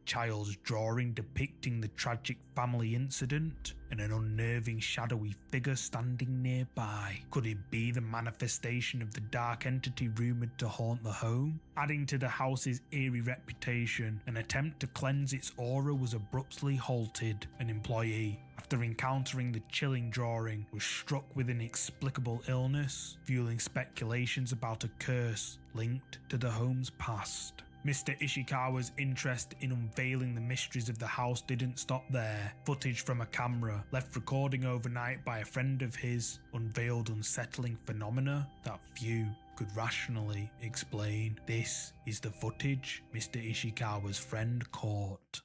child's drawing depicting the tragic family incident, and an unnerving shadowy figure standing nearby. Could it be the manifestation of the dark entity rumoured to haunt the home? Adding to the house's eerie reputation, an attempt to cleanse its aura was abruptly halted. An employee, after encountering the chilling drawing, was struck with inexplicable illness, fueling speculations about a curse linked to the home's past. Mr. Ishikawa's interest in unveiling the mysteries of the house didn't stop there. Footage from a camera, left recording overnight by a friend of his, unveiled unsettling phenomena that few could rationally explain. This is the footage Mr. Ishikawa's friend caught.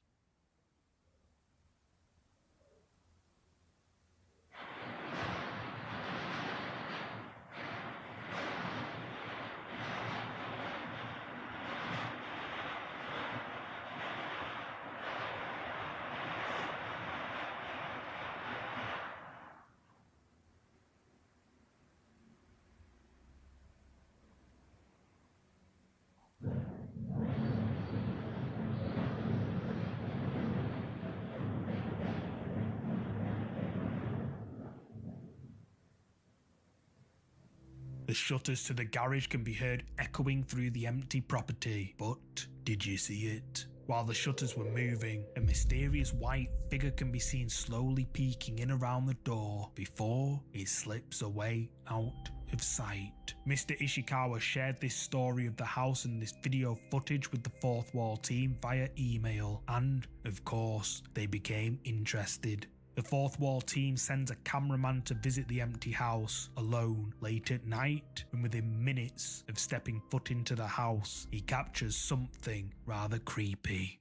The shutters to the garage can be heard echoing through the empty property, but did you see it? While the shutters were moving, a mysterious white figure can be seen slowly peeking in around the door before it slips away out of sight. Mr. Ishikawa shared this story of the house and this video footage with the Fourth Wall team via email, and, of course, they became interested. The Fourth Wall team sends a cameraman to visit the empty house alone late at night, and within minutes of stepping foot into the house, he captures something rather creepy.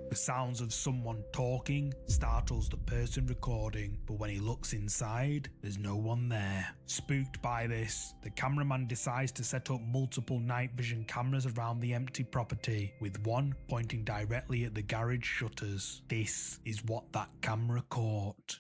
The sounds of someone talking startles the person recording, but when he looks inside, there's no one there. Spooked by this, the cameraman decides to set up multiple night vision cameras around the empty property, with one pointing directly at the garage shutters. This is what that camera caught.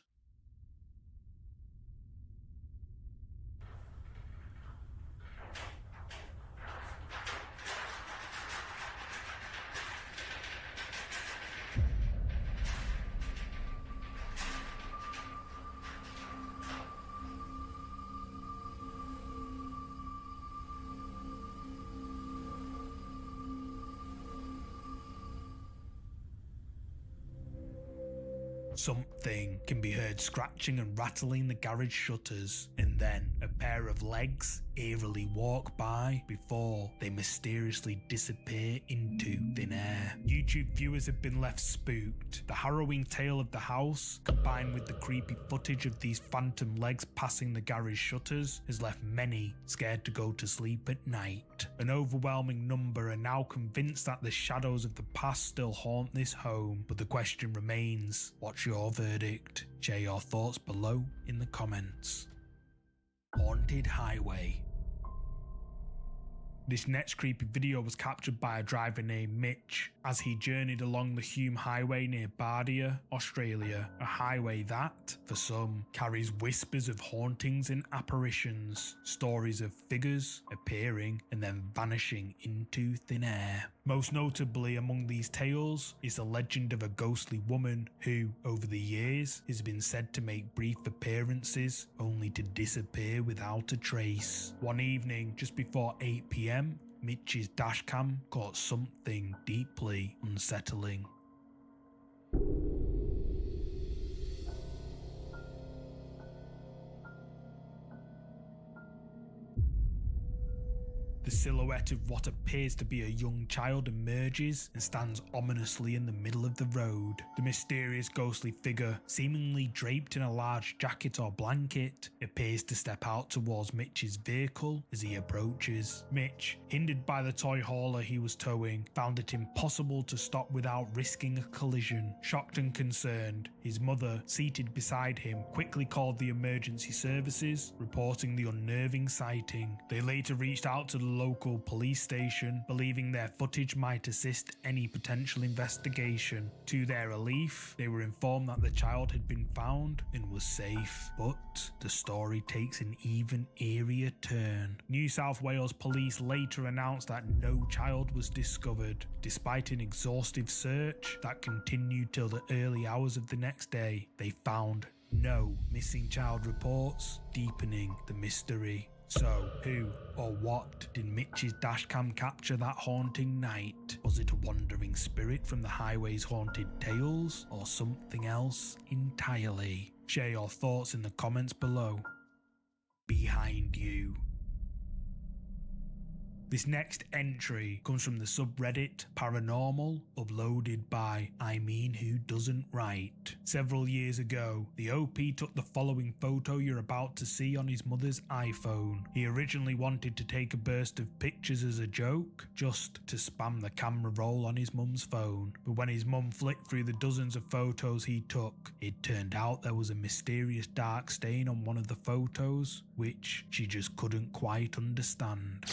Something can be heard scratching and rattling the garage shutters, and then a pair of legs eerily walk by before they mysteriously disappear into thin air. YouTube viewers have been left spooked. The harrowing tale of the house, combined with the creepy footage of these phantom legs passing the garage shutters, has left many scared to go to sleep at night. An overwhelming number are now convinced that the shadows of the past still haunt this home, but the question remains, what's your verdict? Share your thoughts below in the comments. Haunted Highway. This next creepy video was captured by a driver named Mitch as he journeyed along the Hume Highway near Bardia, Australia, a highway that, for some, carries whispers of hauntings and apparitions, stories of figures appearing and then vanishing into thin air. Most notably among these tales is the legend of a ghostly woman who, over the years, has been said to make brief appearances only to disappear without a trace. One evening, just before 8 PM, Mitch's dashcam caught something deeply unsettling. The silhouette of what appears to be a young child emerges and stands ominously in the middle of the road. The mysterious ghostly figure, seemingly draped in a large jacket or blanket, appears to step out towards Mitch's vehicle as he approaches. Mitch, hindered by the toy hauler he was towing, found it impossible to stop without risking a collision. Shocked and concerned, his mother, seated beside him, quickly called the emergency services, reporting the unnerving sighting. They later reached out to the local police station, believing their footage might assist any potential investigation. To their relief, they were informed that the child had been found and was safe. But the story takes an even eerier turn. New South Wales police later announced that no child was discovered, despite an exhaustive search that continued till the early hours of the next day. They found no missing child reports, deepening the mystery. So, who or what did Mitch's dashcam capture that haunting night? Was it a wandering spirit from the highway's haunted tales, or something else entirely? Share your thoughts in the comments below. Behind you. This next entry comes from the subreddit Paranormal, uploaded by Who Doesn't Write. Several years ago, the OP took the following photo you're about to see on his mother's iPhone. He originally wanted to take a burst of pictures as a joke, just to spam the camera roll on his mum's phone. But when his mum flicked through the dozens of photos he took, it turned out there was a mysterious dark stain on one of the photos, which she just couldn't quite understand.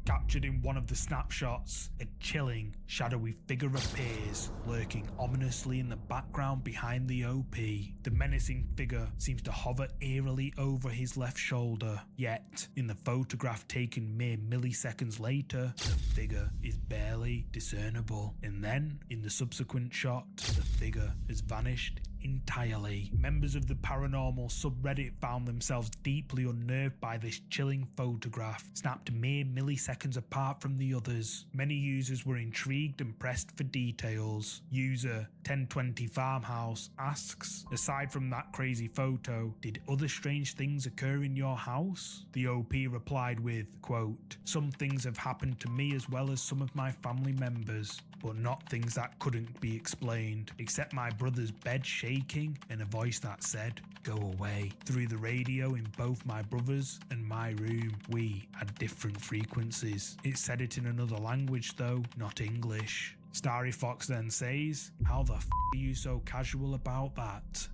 Captured in one of the snapshots, a chilling, shadowy figure appears, lurking ominously in the background behind the OP. The menacing figure seems to hover eerily over his left shoulder, yet, in the photograph taken mere milliseconds later, the figure is barely discernible. And then, in the subsequent shot, the figure has vanished entirely. Members of the paranormal subreddit found themselves deeply unnerved by this chilling photograph, snapped mere milliseconds apart from the others. Many users were intrigued and pressed for details. User 1020 Farmhouse asks, aside from that crazy photo, did other strange things occur in your house? The OP replied with, quote, some things have happened to me as well as some of my family members, but not things that couldn't be explained, except my brother's bed shaking and a voice that said, go away. Through the radio in both my brother's and my room, we had different frequencies. It said it in another language though, not English. Starry Fox then says, how the f are you so casual about that?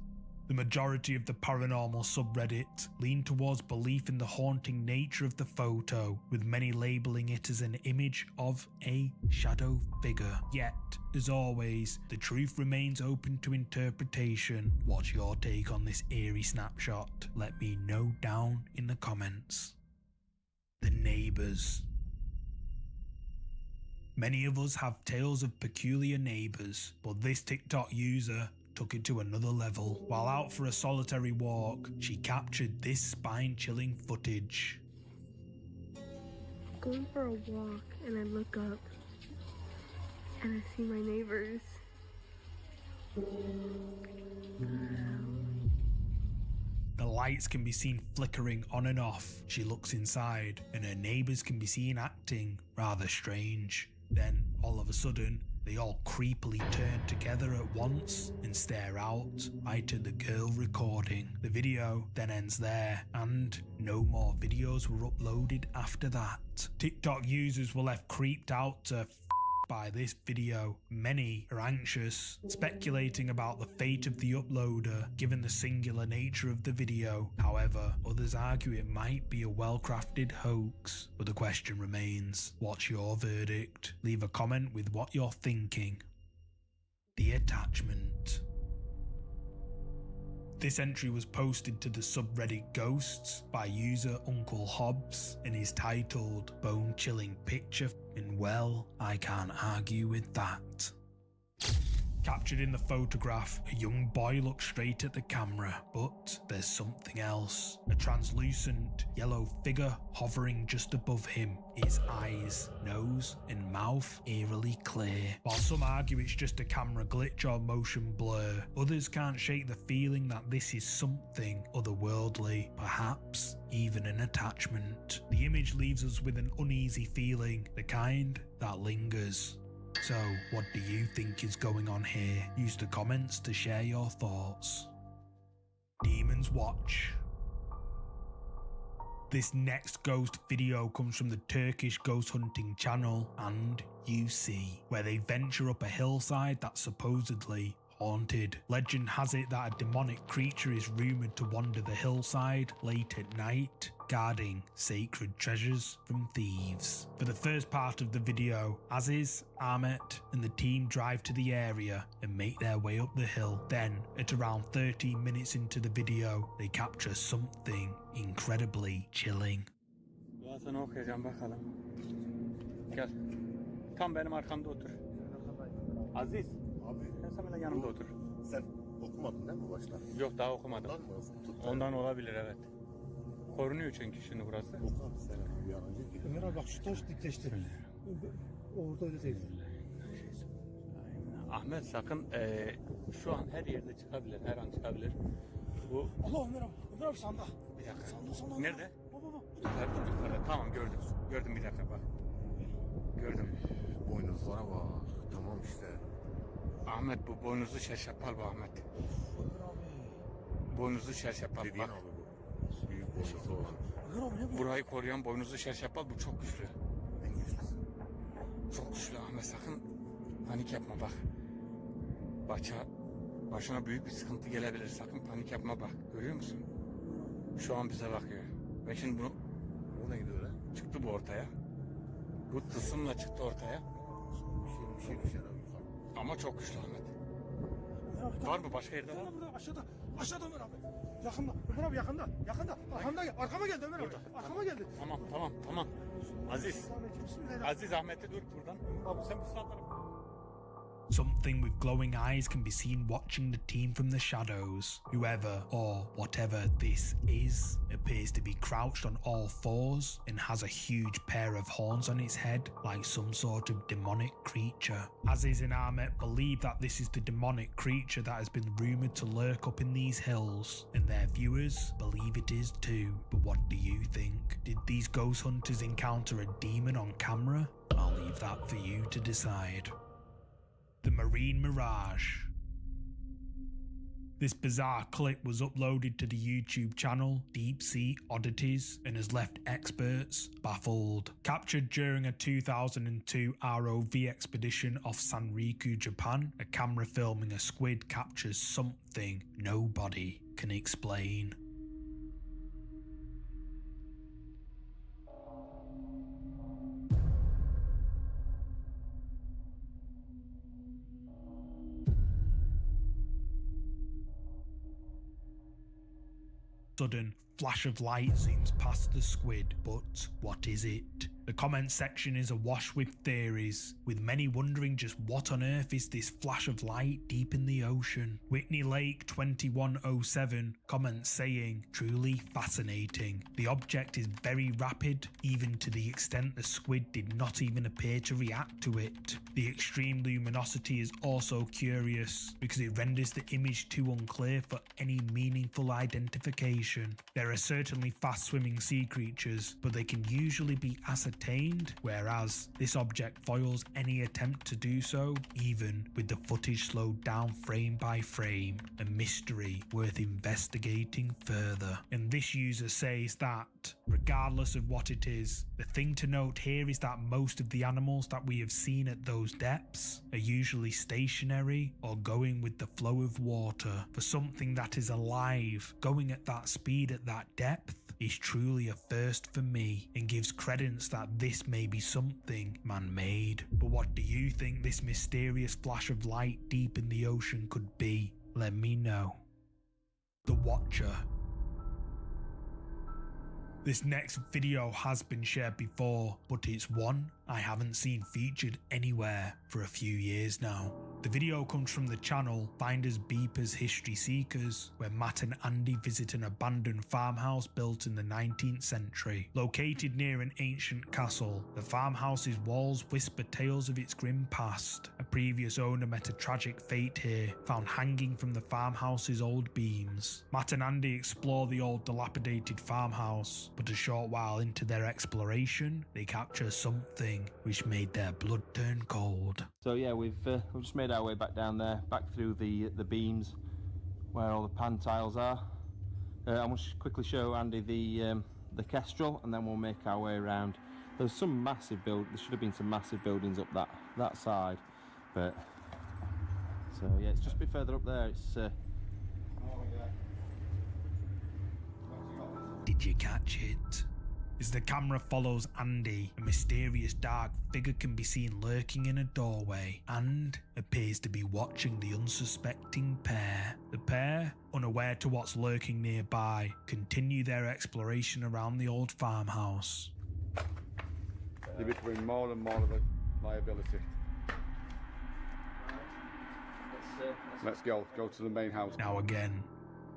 The majority of the paranormal subreddit lean towards belief in the haunting nature of the photo, with many labeling it as an image of a shadow figure. Yet, as always, the truth remains open to interpretation. What's your take on this eerie snapshot? Let me know down in the comments. The neighbours. Many of us have tales of peculiar neighbours, but this TikTok user took it to another level. While out for a solitary walk, she captured this spine-chilling footage. I'm going for a walk and I look up and I see my neighbors. The lights can be seen flickering on and off. She looks inside and her neighbours can be seen acting rather strange. Then, all of a sudden, they all creepily turn together at once and stare out right at the girl recording. The video then ends there, and no more videos were uploaded after that. TikTok users were left creeped out to by this video. Many are anxious, speculating about the fate of the uploader given the singular nature of the video. However, others argue it might be a well-crafted hoax. But the question remains, what's your verdict? Leave a comment with what you're thinking. The attachment. This entry was posted to the subreddit Ghosts by user Uncle Hobbs and is titled Bone-Chilling Picture, and well, I can't argue with that. Captured in the photograph, a young boy looks straight at the camera, but there's something else. A translucent yellow figure hovering just above him, its eyes, nose and mouth eerily clear. While some argue it's just a camera glitch or motion blur, others can't shake the feeling that this is something otherworldly, perhaps even an attachment. The image leaves us with an uneasy feeling, the kind that lingers. So, what do you think is going on here? Use the comments to share your thoughts. Demons Watch. This next ghost video comes from the Turkish ghost hunting channel and UC, where they venture up a hillside that's supposedly haunted. Legend has it that a demonic creature is rumoured to wander the hillside late at night, guarding sacred treasures from thieves. For the first part of the video, Aziz, Ahmet and the team drive to the area and make their way up the hill. Then, at around 13 minutes into the video, they capture something incredibly chilling. Ya sana okuyacağım bakalım. Gel. Tam benim arkamda otur. Aziz. Abi Sen böyle yanımda otur. sen okumadın değil mi başta? Yok daha okumadım. Ondan mı? Tut. Ondan olabilir evet. Korunuyor çünkü şimdi burası. Oku abi sen bir an önce gir. Ömer abi bak şu taş dikleşti. Orada öyle değil. Ahmet sakın şu an her yerde çıkabilir, her an çıkabilir. Bu Allah Ömer abi. Ömer abi sanda. bir dakika. Sanda. Nerede? Baba. Yukarıda. Tamam gördüm. Gördüm bir dakika bak. Gördüm. Boynuzlara bak. Tamam işte. Ahmet bu boynuzlu şerşapal bu Ahmet. Ömer abi. Boynuzlu şerşapal Dediğin bak. abi bu. Büyük boynuzlu olan. Ömer abi ne bu? Burayı koruyan boynuzlu şerşapal bu çok güçlü. En güçlüsü. Çok güçlü Ahmet sakın panik yapma bak. Başına büyük bir sıkıntı gelebilir sakın panik yapma bak. Görüyor musun? Şu an bize bakıyor. Ben şimdi bunu O neydi öyle? çıktı bu ortaya. Bu tılsımla çıktı ortaya. Bir şey düşer abi yukarı. Ama çok güçlü Ahmet. Ömer abi, Var mı başka yerde var? Burada aşağıda. Aşağıda Ömer abi. Yakında. Ömer abi yakında. Yakında. Arkama geldi Ömer abi. Burada. Arkama geldi. Tamam. Aziz. Bismillahirrahmanirrahim. Aziz Ahmet'e dur buradan. Abi sen bu sağ tarafa. Something with glowing eyes can be seen watching the team from the shadows. Whoever or whatever this is appears to be crouched on all fours and has a huge pair of horns on its head like some sort of demonic creature. Aziz and Ahmet believe that this is the demonic creature that has been rumoured to lurk up in these hills, and their viewers believe it is too. But what do you think? Did these ghost hunters encounter a demon on camera? I'll leave that for you to decide. The Marine Mirage. This bizarre clip was uploaded to the YouTube channel Deep Sea Oddities and has left experts baffled. Captured during a 2002 ROV expedition off Sanriku, Japan, a camera filming a squid captures something nobody can explain. Sudden flash of light zooms past the squid, but what is it? The comment section is awash with theories, with many wondering just what on earth is this flash of light deep in the ocean. Whitney Lake 2107 comments saying, truly fascinating. The object is very rapid, even to the extent the squid did not even appear to react to it. The extreme luminosity is also curious, because it renders the image too unclear for any meaningful identification. There are certainly fast swimming sea creatures, but they can usually be ascertained, whereas this object foils any attempt to do so, even with the footage slowed down frame by frame, a mystery worth investigating further. And this user says that, regardless of what it is, the thing to note here is that most of the animals that we have seen at those depths are usually stationary or going with the flow of water. For something that is alive, going at that speed at that depth, is truly a first for me, and gives credence that this may be something man-made. But what do you think this mysterious flash of light deep in the ocean could be? Let me know. The Watcher. This next video has been shared before, but it's one I haven't seen featured anywhere for a few years now. The video comes from the channel Finders Beepers History Seekers, where Matt and Andy visit an abandoned farmhouse built in the 19th century. Located near an ancient castle, the farmhouse's walls whisper tales of its grim past. A previous owner met a tragic fate here, found hanging from the farmhouse's old beams. Matt and Andy explore the old dilapidated farmhouse, but a short while into their exploration, they capture something which made their blood turn cold. So yeah, we've just made our way back down there, back through the beams where all the pan tiles are. I want to quickly show Andy the kestrel, and then we'll make our way around. There's some massive there should have been some massive buildings up that side, but so yeah, it's just a bit further up there. It's Did you catch it? As the camera follows Andy, a mysterious dark figure can be seen lurking in a doorway and appears to be watching the unsuspecting pair. The pair, unaware to what's lurking nearby, continue their exploration around the old farmhouse. You're becoming more and more of a liability. Let's go to the main house. Now again,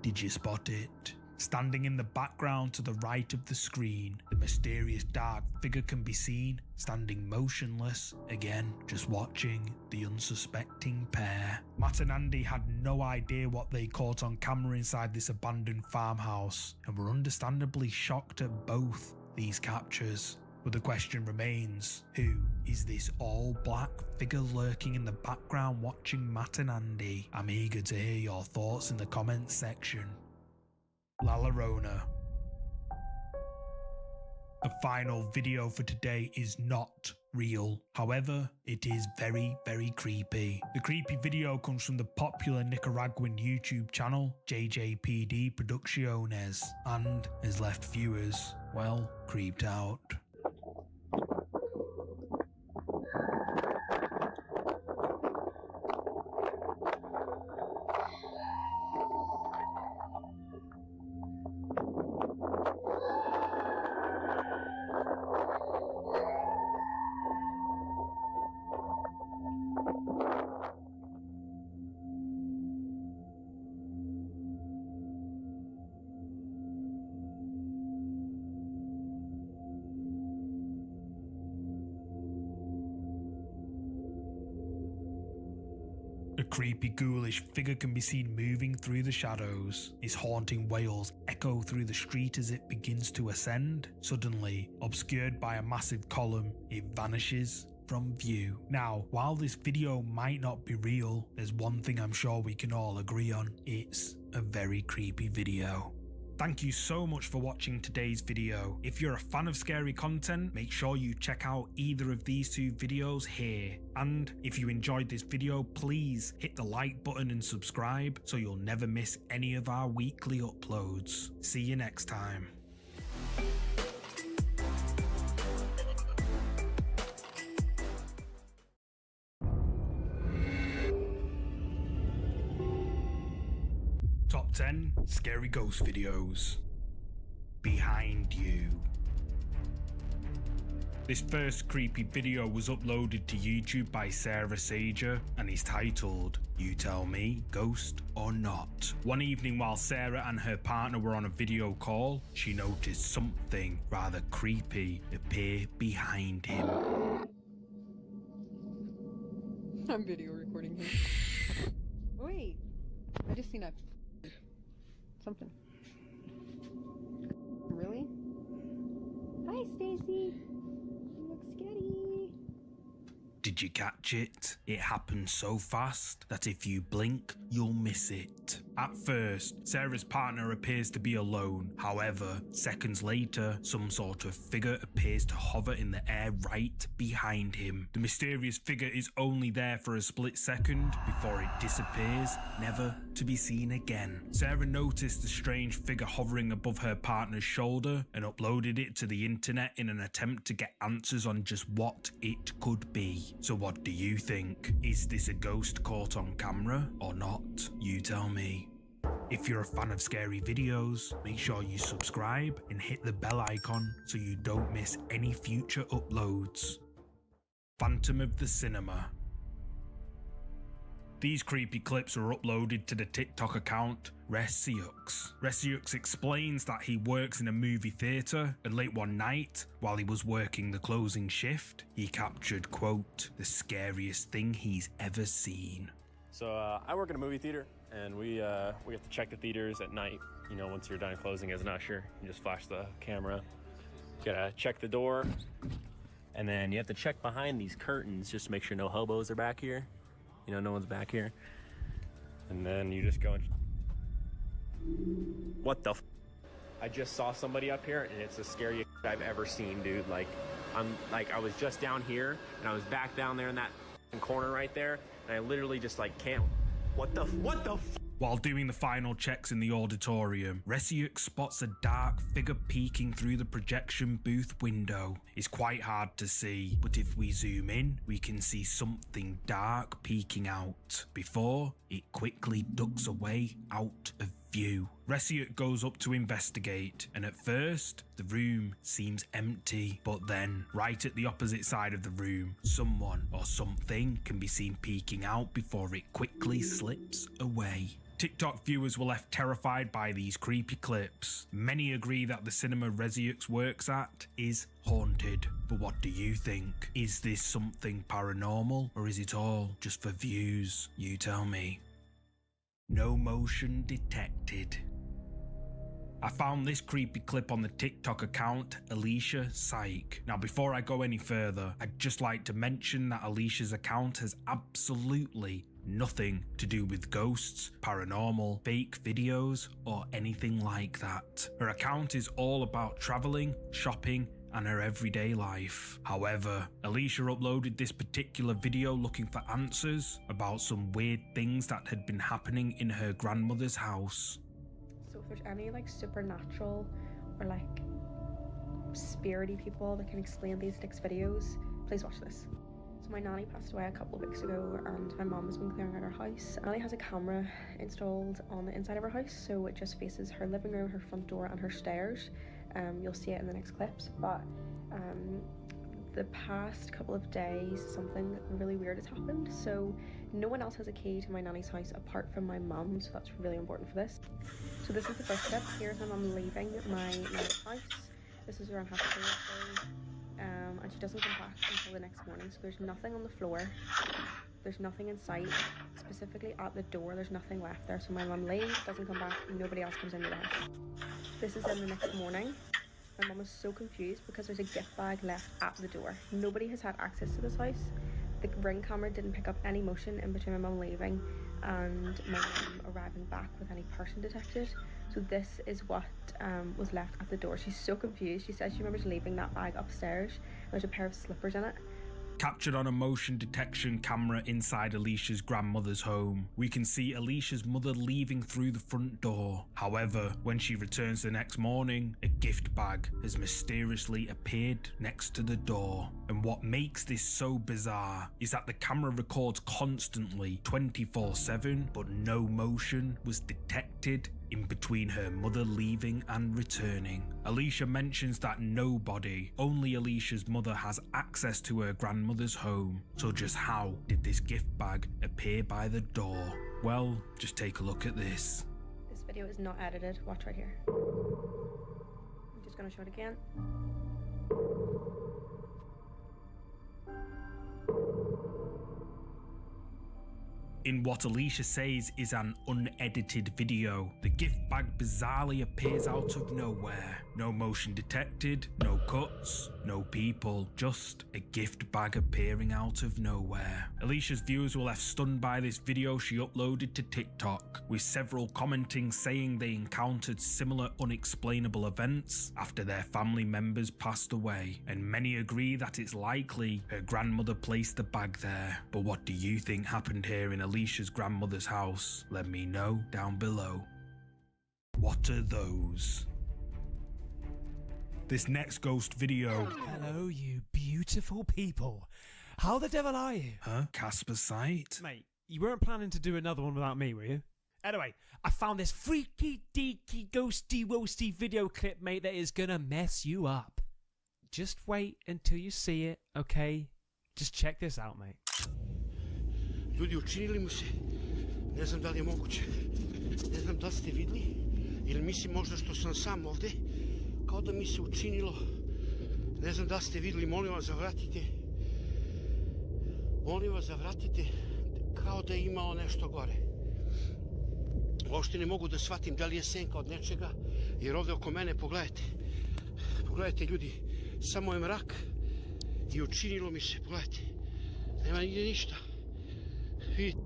did you spot it? Standing in the background to the right of the screen, the mysterious dark figure can be seen, standing motionless, again, just watching the unsuspecting pair. Matt and Andy had no idea what they caught on camera inside this abandoned farmhouse, and were understandably shocked at both these captures. But the question remains, who is this all-black figure lurking in the background watching Matt and Andy? I'm eager to hear your thoughts in the comments section. La Llorona. The final video for today is not real. However, it is very, very creepy. The creepy video comes from the popular Nicaraguan YouTube channel JJPD Producciones and has left viewers, well, creeped out. A creepy ghoulish figure can be seen moving through the shadows. Its haunting wails echo through the street as it begins to ascend. Suddenly, obscured by a massive column, it vanishes from view. Now, while this video might not be real, there's one thing I'm sure we can all agree on. It's a very creepy video. Thank you so much for watching today's video. If you're a fan of scary content, make sure you check out either of these two videos here. And if you enjoyed this video, please hit the like button and subscribe so you'll never miss any of our weekly uploads. See you next time. Top 10 Scary Ghost Videos. Behind You. This first creepy video was uploaded to YouTube by Sarah Sager and is titled, You Tell Me, Ghost or Not. One evening while Sarah and her partner were on a video call, she noticed something rather creepy appear behind him. I'm video recording him. Wait, I just seen something. Really? Hi, Stacy. You look scary. Did you catch it? It happened so fast that if you blink, you'll miss it. At first, Sarah's partner appears to be alone. However, seconds later, some sort of figure appears to hover in the air right behind him. The mysterious figure is only there for a split second before it disappears, never to be seen again. Sarah noticed the strange figure hovering above her partner's shoulder and uploaded it to the internet in an attempt to get answers on just what it could be. So what do you think? Is this a ghost caught on camera or not? You tell me. If you're a fan of scary videos, make sure you subscribe and hit the bell icon so you don't miss any future uploads. Phantom of the Cinema. These creepy clips were uploaded to the TikTok account Resiux. Resiux explains that he works in a movie theatre, and late one night, while he was working the closing shift, he captured, quote, the scariest thing he's ever seen. So I work in a movie theater, and we have to check the theaters at night. You know, once you're done closing as an usher, you just flash the camera. You gotta check the door, and then you have to check behind these curtains just to make sure no hobos are back here. You know, no one's back here. And then you just go and... What the f? I just saw somebody up here, and it's the scariest I've ever seen, dude. Like, I was just down here, and I was back down there in that corner right there, and I literally just like can't... What the f? While doing the final checks in the auditorium, Resiux spots a dark figure peeking through the projection booth window. It's quite hard to see, but if we zoom in, we can see something dark peeking out, before it quickly ducks away out of view. Resiux goes up to investigate, and at first, the room seems empty, but then, right at the opposite side of the room, someone or something can be seen peeking out before it quickly slips away. TikTok viewers were left terrified by these creepy clips. Many agree that the cinema Resiux works at is haunted. But what do you think? Is this something paranormal, or is it all just for views? You tell me. No motion detected. I found this creepy clip on the TikTok account Alicia Psych. Now before I go any further, I'd just like to mention that Alicia's account has absolutely nothing to do with ghosts, paranormal, fake videos, or anything like that. Her account is all about traveling, shopping, and her everyday life. However, Alicia uploaded this particular video looking for answers about some weird things that had been happening in her grandmother's house. So if there's any like supernatural or like spirity people that can explain these next videos, please watch this. So my nanny passed away a couple of weeks ago, and my mom has been clearing out her house. Nanny has a camera installed on the inside of her house, so it just faces her living room, her front door, and her stairs. You'll see it in the next clips, but the past couple of days something really weird has happened. So no one else has a key to my nanny's house apart from my mum, so that's really important for this. So this is the first clip. Here's my mum leaving my nanny's house. This is around 3:30, and she doesn't come back until the next morning. So there's nothing on the floor, there's nothing in sight, specifically at the door there's nothing left there. So my mum leaves, doesn't come back, nobody else comes into the house. This is in the next morning. My mum was so confused because there's a gift bag left at the door. Nobody has had access to this house. The ring camera didn't pick up any motion in between my mum leaving and my mum arriving back with any person detected. So this is what was left at the door. She's so confused. She says she remembers leaving that bag upstairs. There's a pair of slippers in it. Captured on a motion detection camera inside Alicia's grandmother's home, we can see Alicia's mother leaving through the front door. However, when she returns the next morning, a gift bag has mysteriously appeared next to the door. And what makes this so bizarre is that the camera records constantly 24/7, but no motion was detected in between her mother leaving and returning. Alicia mentions that nobody, only Alicia's mother, has access to her grandmother's home. So just how did this gift bag appear by the door? Well, just take a look at this. This video is not edited. Watch right here. I'm just gonna show it again. In what Alicia says is an unedited video, the gift bag bizarrely appears out of nowhere. No motion detected, no cuts, no people, just a gift bag appearing out of nowhere. Alicia's viewers were left stunned by this video she uploaded to TikTok, with several commenting saying they encountered similar unexplainable events after their family members passed away, and many agree that it's likely her grandmother placed the bag there. But what do you think happened here in Alicia's grandmother's house? Let me know down below. What are those? This next ghost video. Hello, you beautiful people. How the devil are you? Huh? Casper Sight? Mate, you weren't planning to do another one without me, were you? Anyway, I found this freaky deaky ghosty roasty video clip, mate, that is gonna mess you up. Just wait until you see it, okay? Just check this out, mate. Ljudi, učinili mu se. Ne znam da li je moguće. Ne znam da li ste vidli. Ili mislim možda što sam sam ovde. Kao da mi se učinilo. Ne znam da li ste vidli. Molim vas, zavratite. Molim vas, zavratite. Kao da je imao nešto gore. Uopšte ne mogu da shvatim da li je senka od nečega. Jer ovde oko mene, pogledajte. Pogledajte, ljudi. Samo je mrak. I učinilo mi se, pogledajte. Nema nigdje ništa. Vidite.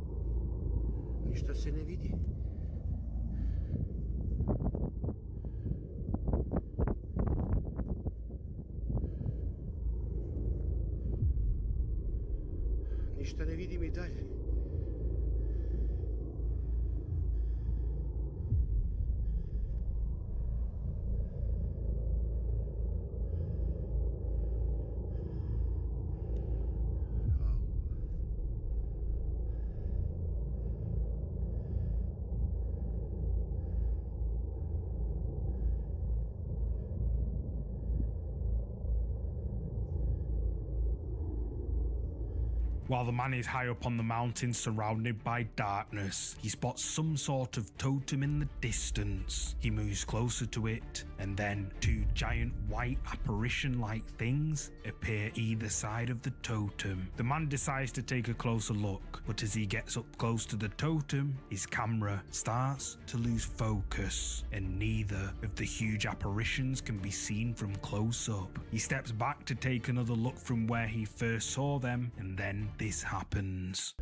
Ništa se ne vidi. Ništa ne vidim i dalje. While the man is high up on the mountain surrounded by darkness, he spots some sort of totem in the distance. He moves closer to it, and then two giant white apparition-like things appear either side of the totem. The man decides to take a closer look, but as he gets up close to the totem, his camera starts to lose focus, and neither of the huge apparitions can be seen from close up. He steps back to take another look from where he first saw them, and then this happens.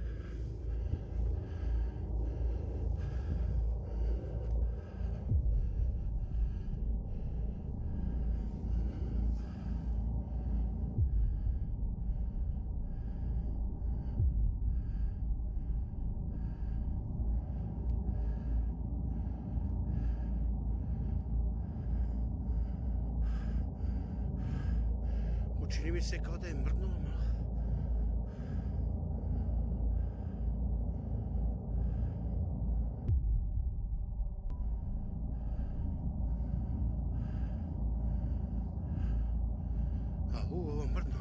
Učini mi se kao da je mrdnulo malo. Ovo mrdno.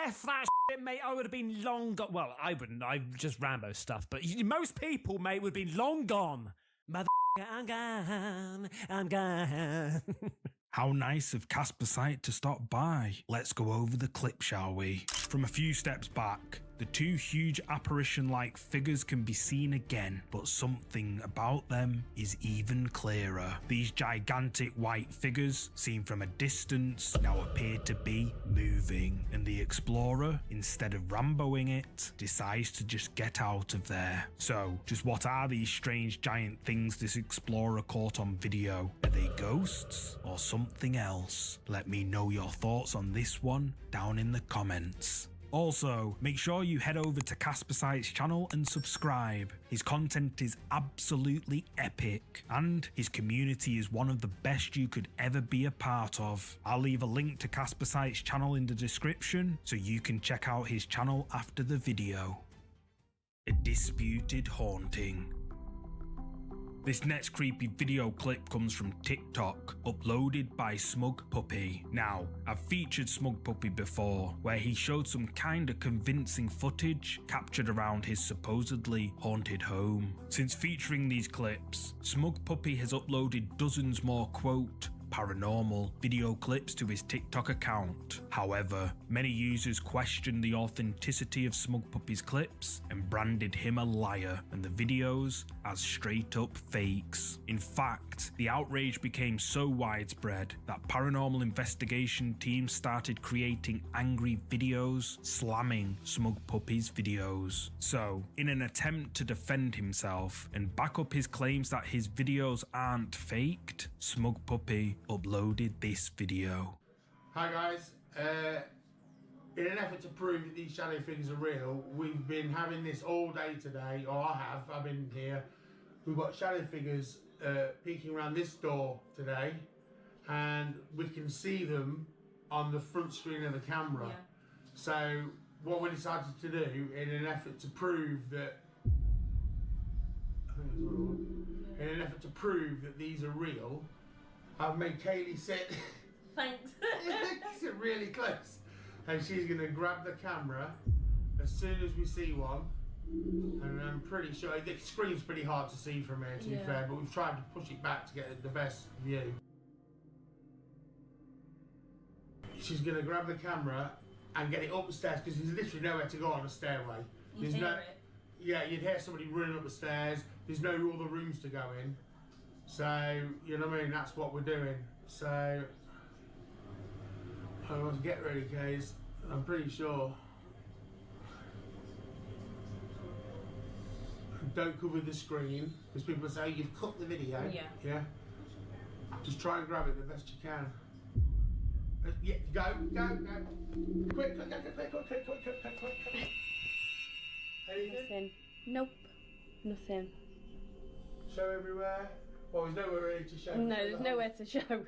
F that shit, mate. I would have been long gone. Well, I wouldn't. I'm just Rambo stuff. But most people, mate, would have been long gone. Mother, I'm gone. I'm gone. How nice of Casper Sight to stop by. Let's go over the clip, shall we? From a few steps back, the two huge apparition-like figures can be seen again, but something about them is even clearer. These gigantic white figures, seen from a distance, now appear to be moving, and the explorer, instead of Ramboing it, decides to just get out of there. So, just what are these strange giant things this explorer caught on video? Are they ghosts or something else? Let me know your thoughts on this one down in the comments. Also, make sure you head over to Casper Sight's channel and subscribe. His content is absolutely epic, and his community is one of the best you could ever be a part of. I'll leave a link to Casper Sight's channel in the description so you can check out his channel after the video. A disputed haunting. This next creepy video clip comes from TikTok, uploaded by Smug Puppy. Now, I've featured Smug Puppy before, where he showed some kinda convincing footage captured around his supposedly haunted home. Since featuring these clips, Smug Puppy has uploaded dozens more quote paranormal video clips to his TikTok account. However, many users questioned the authenticity of Smug Puppy's clips and branded him a liar and the videos as straight up fakes. In fact, the outrage became so widespread that paranormal investigation teams started creating angry videos slamming Smug Puppy's videos. So, in an attempt to defend himself and back up his claims that his videos aren't faked, Smug Puppy uploaded this video. Hi guys, in an effort to prove that these shadow figures are real, we've been having this all day today, or I've been here. We've got shadow figures peeking around this door today, and we can see them on the front screen of the camera. Yeah. So what we decided to do in an effort to prove that these are real, I've made Kaylee sit. Thanks. Sit really close. And she's going to grab the camera as soon as we see one. And I'm pretty sure, the screen's pretty hard to see from here, to be fair, but we've tried to push it back to get the best view. She's going to grab the camera and get it up the stairs, because there's literally nowhere to go on a stairway. There's no, yeah, you'd hear somebody running up the stairs. There's no other rooms to go in. So, you know what I mean? That's what we're doing. So, I want to get ready, Kays. I'm pretty sure. Don't cover the screen, because people say you've cut the video. Yeah. Yeah. Just try and grab it the best you can. Yeah, go. Quick. Anything? Nothing. Nope. Nothing. Show everywhere. Well, there's nowhere really to show. No, there's nowhere to show.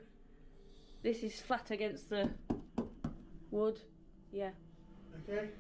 This is flat against the wood. Yeah. Okay.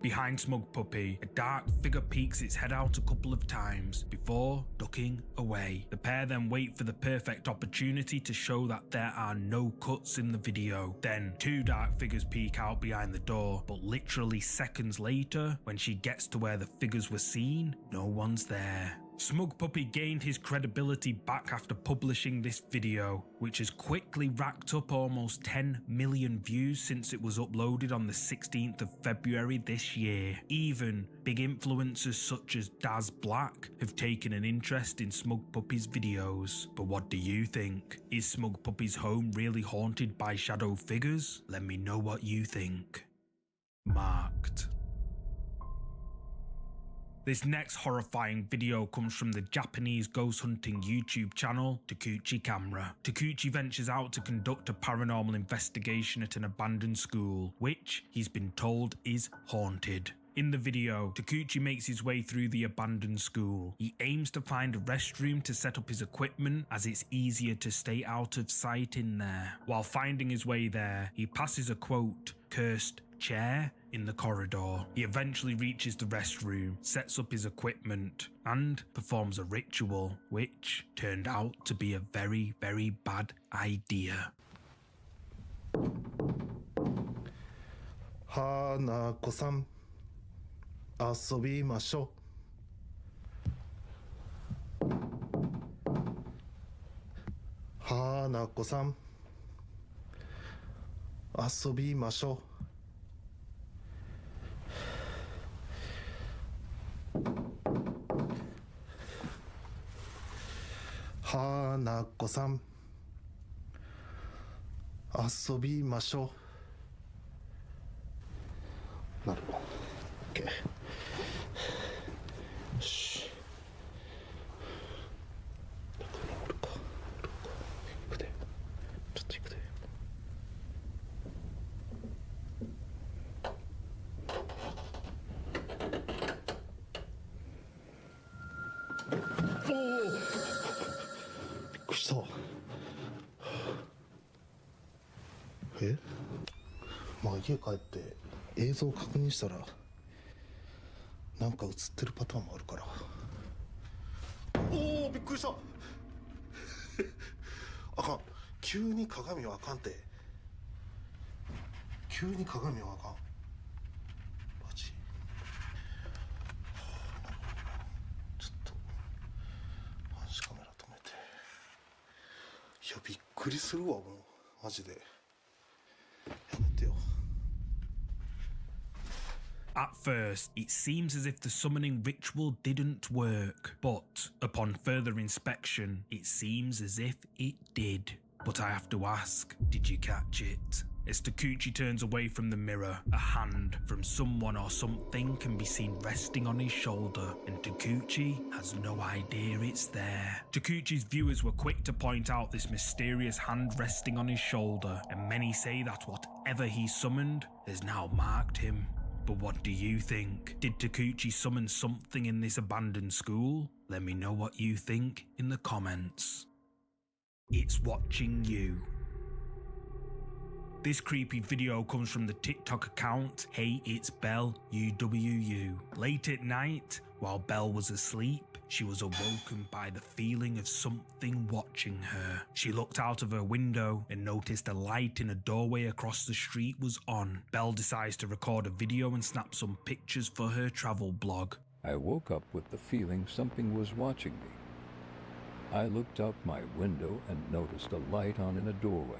Behind Smug Puppy, a dark figure peeks its head out a couple of times before ducking away. The pair then wait for the perfect opportunity to show that there are no cuts in the video. Then two dark figures peek out behind the door, but literally seconds later, when she gets to where the figures were seen, no one's there. Smug Puppy gained his credibility back after publishing this video, which has quickly racked up almost 10 million views since it was uploaded on the 16th of February this year. Even big influencers such as Daz Black have taken an interest in Smug Puppy's videos. But what do you think? Is Smug Puppy's home really haunted by shadow figures? Let me know what you think. Marked. This next horrifying video comes from the Japanese ghost hunting YouTube channel Takuchi Camera. Takuchi ventures out to conduct a paranormal investigation at an abandoned school, which he's been told is haunted. In the video, Takuchi makes his way through the abandoned school. He aims to find a restroom to set up his equipment, as it's easier to stay out of sight in there. While finding his way there, he passes a quote, "cursed chair," in the corridor. He eventually reaches the restroom, sets up his equipment, and performs a ritual, which turned out to be a very, very bad idea. Hanako-san, 遊びましょう。Hanako-san, 遊びましょう。Hanako-san, 遊びましょう。なるほど。OK。よし。どこにおるか。行くで。ちょっと行くで。おお。びっくりした。まあ家帰って映像を確認したらなんか映ってるパターンもあるから。おお、びっくりした。あかん、急に鏡はあかんて。急に鏡はあかん。マジ。ちょっと監視カメラ止めて。いや、びっくりするわ、もうマジで。やめてよ。At first, it seems as if the summoning ritual didn't work, but upon further inspection, it seems as if it did. But I have to ask, did you catch it? As Takuchi turns away from the mirror, a hand from someone or something can be seen resting on his shoulder, and Takuchi has no idea it's there. Takuchi's viewers were quick to point out this mysterious hand resting on his shoulder, and many say that whatever he summoned has now marked him. But what do you think? Did Takuchi summon something in this abandoned school? Let me know what you think in the comments. It's watching you. This creepy video comes from the TikTok account Hey It's Bell UWU. Late at night, While Belle was asleep, she was awoken by the feeling of something watching her. She looked out of her window and noticed a light in a doorway across the street was on. Belle decides to record a video and snap some pictures for her travel blog. I woke up with the feeling something was watching me. I looked out my window and noticed a light on in a doorway.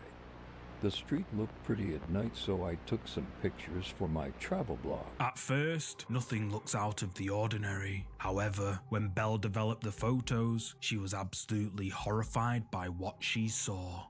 The street looked pretty at night, so I took some pictures for my travel blog. At first, nothing looks out of the ordinary. However, when Belle developed the photos, she was absolutely horrified by what she saw.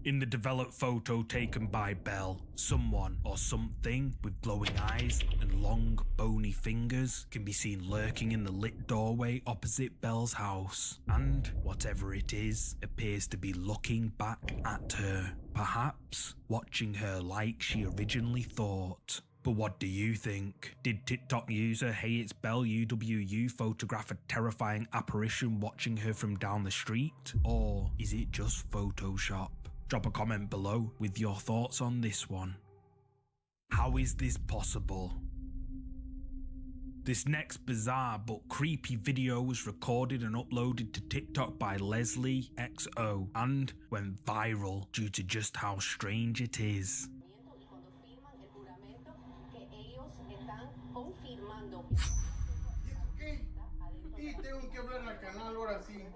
In the developed photo taken by Belle, someone or something with glowing eyes and long, bony fingers can be seen lurking in the lit doorway opposite Belle's house. And whatever it is, appears to be looking back at her, perhaps watching her like she originally thought. But what do you think? Did TikTok user Hey It's Belle UWU photograph a terrifying apparition watching her from down the street? Or is it just Photoshop? Drop a comment below with your thoughts on this one. How is this possible? This next bizarre but creepy video was recorded and uploaded to TikTok by Leslie XO and went viral due to just how strange it is.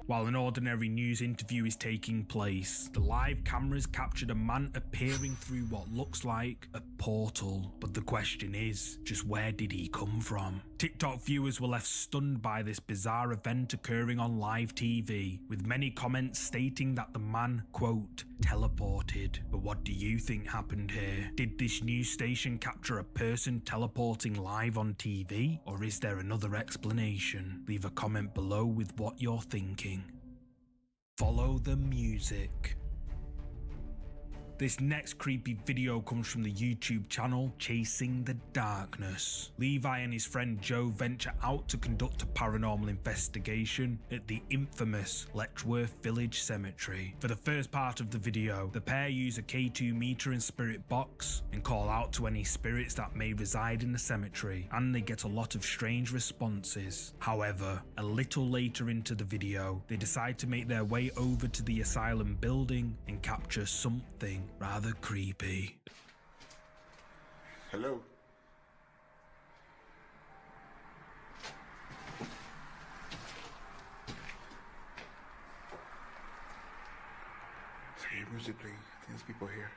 While an ordinary news interview is taking place, the live cameras captured a man appearing through what looks like a portal. But the question is, just where did he come from? TikTok viewers were left stunned by this bizarre event occurring on live TV, with many comments stating that the man, quote, teleported. But what do you think happened here? Did this news station capture a person teleporting live on TV? Or is there another explanation? Leave a comment below with what you're thinking. Follow the music. This next creepy video comes from the YouTube channel Chasing the Darkness. Levi and his friend Joe venture out to conduct a paranormal investigation at the infamous Letchworth Village Cemetery. For the first part of the video, the pair use a K2 meter and spirit box and call out to any spirits that may reside in the cemetery, and they get a lot of strange responses. However, a little later into the video, they decide to make their way over to the asylum building and capture something rather creepy. Hello. Sorry, music playing. I think there's people here.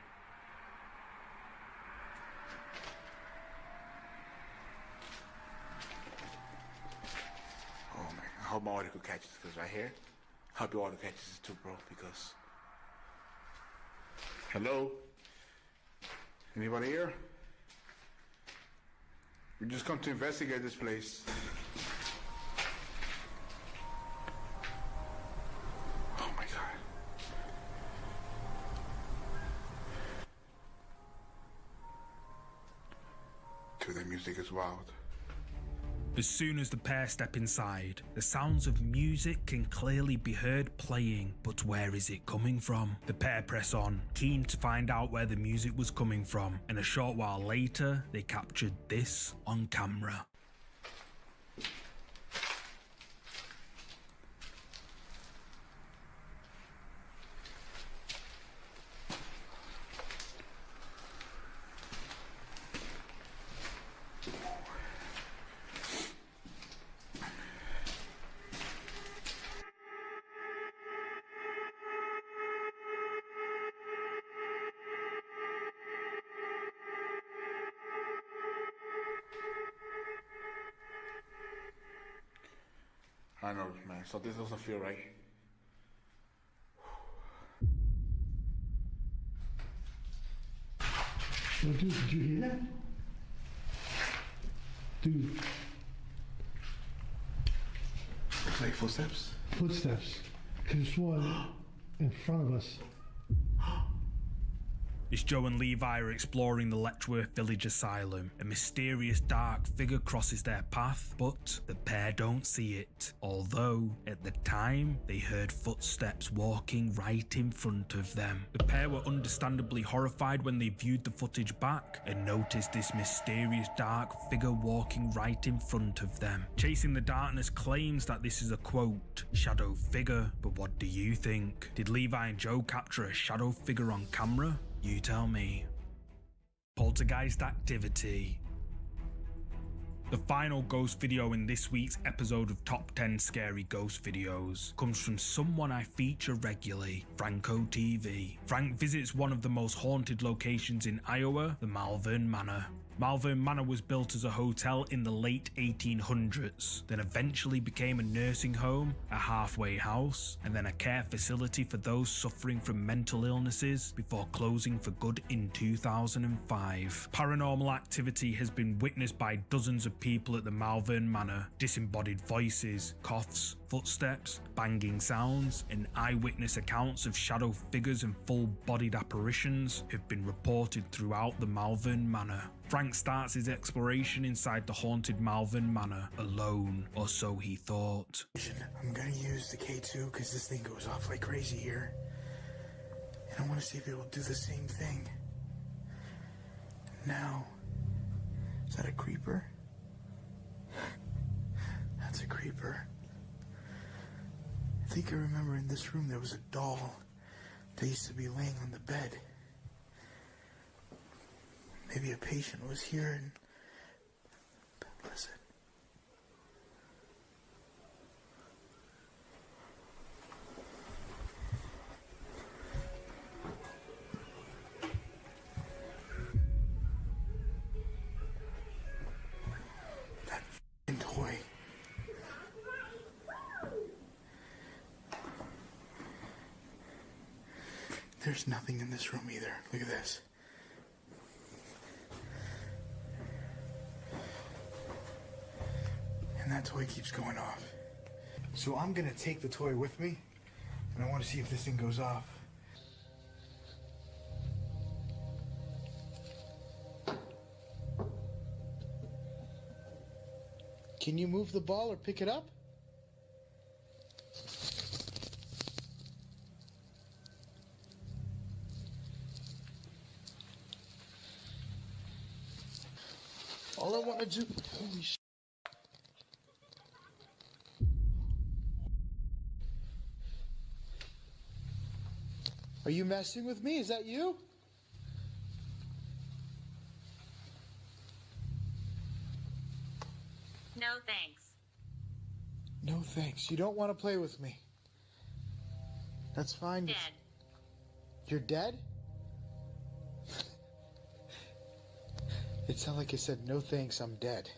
Oh man, I hope my audio could catch this, because right here, I hope your audio catches this too, bro, because... Hello? Anybody here? We just come to investigate this place. Oh my god. Dude, that music is wild. As soon as the pair step inside, the sounds of music can clearly be heard playing, but where is it coming from? The pair press on, keen to find out where the music was coming from, and a short while later, they captured this on camera. I know, man. So this doesn't feel right. Oh, dude, did you hear that? Dude. Looks like footsteps. Footsteps. Could have sworn in front of us. As Joe and Levi are exploring the Letchworth Village Asylum, a mysterious dark figure crosses their path, but the pair don't see it, although at the time they heard footsteps walking right in front of them. The pair were understandably horrified when they viewed the footage back and noticed this mysterious dark figure walking right in front of them. Chasing the Darkness claims that this is a quote, shadow figure, but what do you think? Did Levi and Joe capture a shadow figure on camera? You tell me. Poltergeist activity. The final ghost video in this week's episode of Top 10 Scary Ghost Videos comes from someone I feature regularly, Franco TV. Frank visits one of the most haunted locations in Iowa, the Malvern Manor. Malvern Manor was built as a hotel in the late 1800s, then eventually became a nursing home, a halfway house, and then a care facility for those suffering from mental illnesses before closing for good in 2005. Paranormal activity has been witnessed by dozens of people at the Malvern Manor. Disembodied voices, coughs, footsteps, banging sounds, and eyewitness accounts of shadow figures and full-bodied apparitions have been reported throughout the Malvern Manor. Frank starts his exploration inside the haunted Malvern Manor alone, or so he thought. I'm gonna use the K2 because this thing goes off like crazy here. And I want to see if it will do the same thing. Now, is that a creeper? That's a creeper. I think I remember in this room there was a doll that used to be laying on the bed. Maybe a patient was here and... Listen. That f***ing toy. There's nothing in this room either. Look at this. And that toy keeps going off. So I'm gonna take the toy with me, and I want to see if this thing goes off. Can you move the ball or pick it up? All I want to do... Holy shit. Are you messing with me? Is that you? No thanks. No thanks. You don't want to play with me. That's fine. Dead. You're dead? It sounded like you said, no thanks, I'm dead.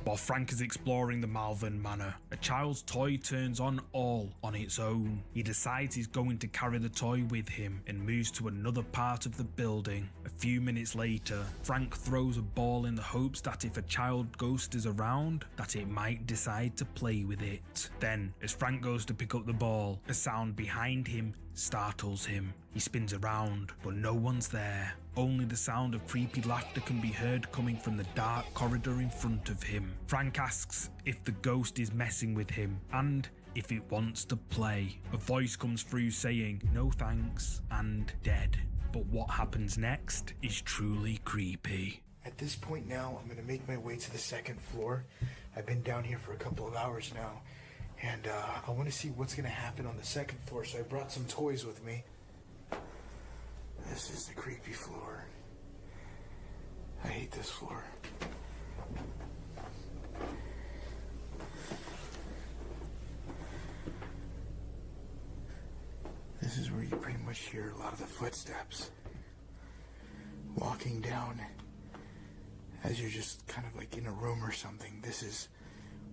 While Frank is exploring the Malvern Manor, a child's toy turns on all on its own. He decides he's going to carry the toy with him and moves to another part of the building. A few minutes later, Frank throws a ball in the hopes that if a child ghost is around, that it might decide to play with it. Then, as Frank goes to pick up the ball, a sound behind him startles him. He spins around, but no one's there. Only the sound of creepy laughter can be heard coming from the dark corridor in front of him. Frank asks if the ghost is messing with him and if it wants to play. A voice comes through saying, "No thanks," and "dead." But what happens next is truly creepy. At this point now, I'm going to make my way to the second floor. I've been down here for a couple of hours now, and I want to see what's going to happen on the second floor, so I brought some toys with me. This is the creepy floor. I hate this floor. This is where you pretty much hear a lot of the footsteps walking down as you're just kind of like in a room or something. This is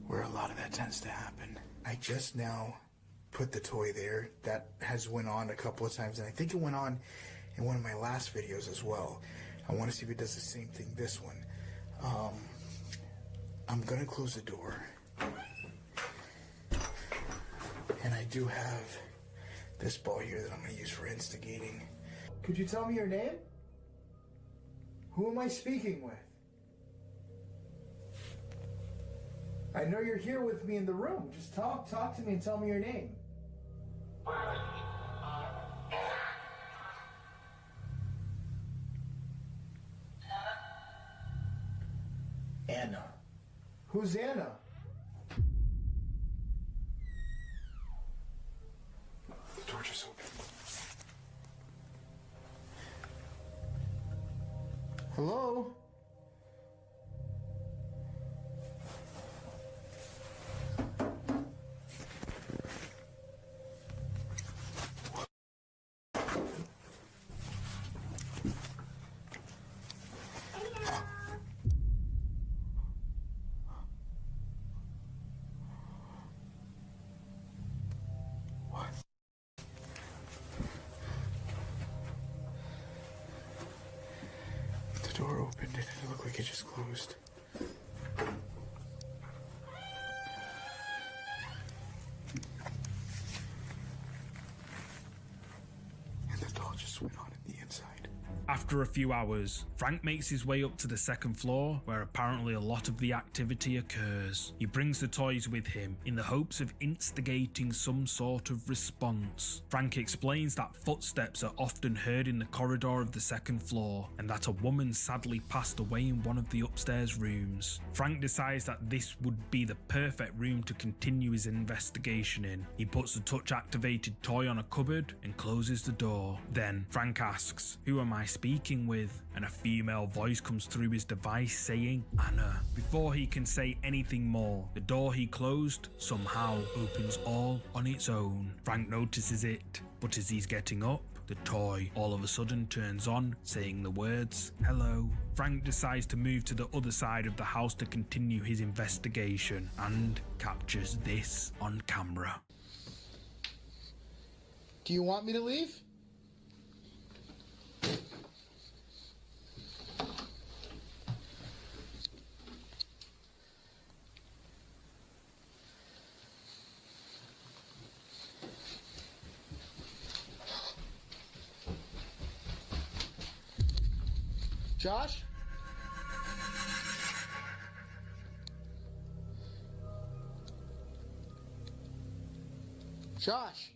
where a lot of that tends to happen. I just now put the toy there. That has went on a couple of times, and I think it went on in one of my last videos as well. I want to see if it does the same thing this one. I'm gonna close the door, and I do have this ball here that I'm gonna use for instigating. Could you tell me your name? Who am I speaking with? I know you're here with me in the room. Just talk to me and tell me your name. Anna. Who's Anna? The door just opened. Hello? The door opened and it looked like it just closed. And the door just went on in the inside. After a few hours, Frank makes his way up to the second floor, where apparently a lot of the activity occurs. He brings the toys with him in the hopes of instigating some sort of response. Frank explains that footsteps are often heard in the corridor of the second floor, and that a woman sadly passed away in one of the upstairs rooms. Frank decides that this would be the perfect room to continue his investigation in. He puts the touch-activated toy on a cupboard and closes the door. Then Frank asks, "Who am I speaking with?" And a female voice comes through his device saying, "Anna." Before he can say anything more, the door he closed somehow opens all on its own. Frank notices it, but as he's getting up, the toy all of a sudden turns on, saying the words, "Hello." Frank decides to move to the other side of the house to continue his investigation and captures this on camera. Do you want me to leave? Josh? Josh?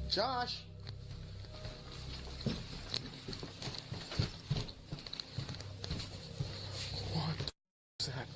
Josh? What is that?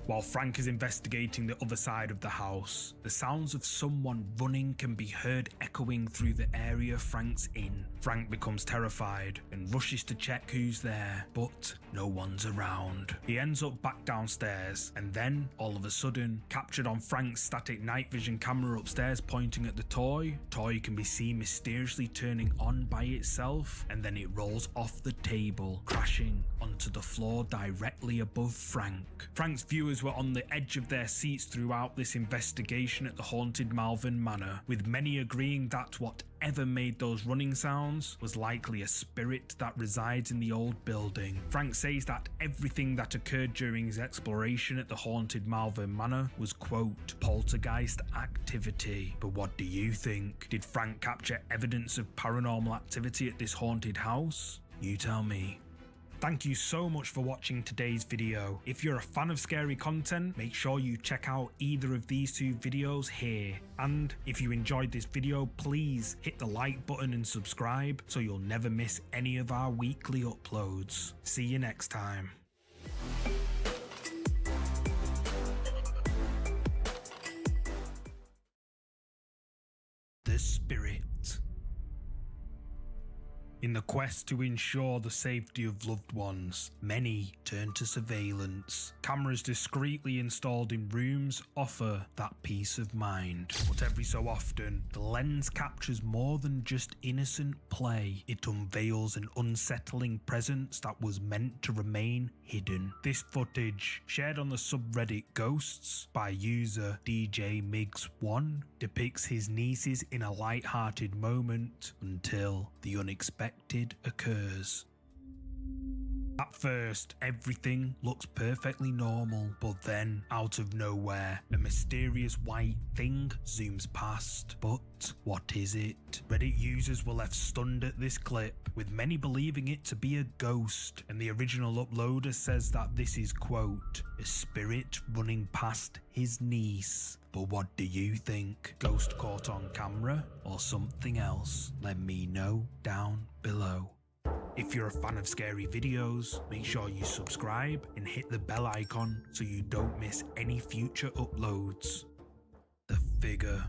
While Frank is investigating the other side of the house, the sounds of someone running can be heard echoing through the area Frank's in. Frank becomes terrified and rushes to check who's there, but no one's around. He ends up back downstairs, and then, all of a sudden, captured on Frank's static night vision camera upstairs pointing at the toy can be seen mysteriously turning on by itself, and then it rolls off the table, crashing onto the floor directly above Frank. Frank's viewers were on the edge of their seats throughout this investigation at the haunted Malvern Manor, with many agreeing that whatever made those running sounds was likely a spirit that resides in the old building. Frank says that everything that occurred during his exploration at the haunted Malvern Manor was, quote, poltergeist activity. But what do you think? Did Frank capture evidence of paranormal activity at this haunted house? You tell me. Thank you so much for watching today's video. If you're a fan of scary content, make sure you check out either of these two videos here. And if you enjoyed this video, please hit the like button and subscribe so you'll never miss any of our weekly uploads. See you next time. The Spirit. In the quest to ensure the safety of loved ones, many turn to surveillance. Cameras discreetly installed in rooms offer that peace of mind. But every so often, the lens captures more than just innocent play. It unveils an unsettling presence that was meant to remain hidden. This footage, shared on the subreddit Ghosts by user DJ Migs1, depicts his nieces in a light-hearted moment until the unexpected occurs. At first, everything looks perfectly normal, but then, out of nowhere, a mysterious white thing zooms past. But what is it? Reddit users were left stunned at this clip, with many believing it to be a ghost, and the original uploader says that this is, quote, a spirit running past his niece. But what do you think? Ghost caught on camera or something else? Let me know down below. If you're a fan of scary videos, make sure you subscribe and hit the bell icon so you don't miss any future uploads. The figure.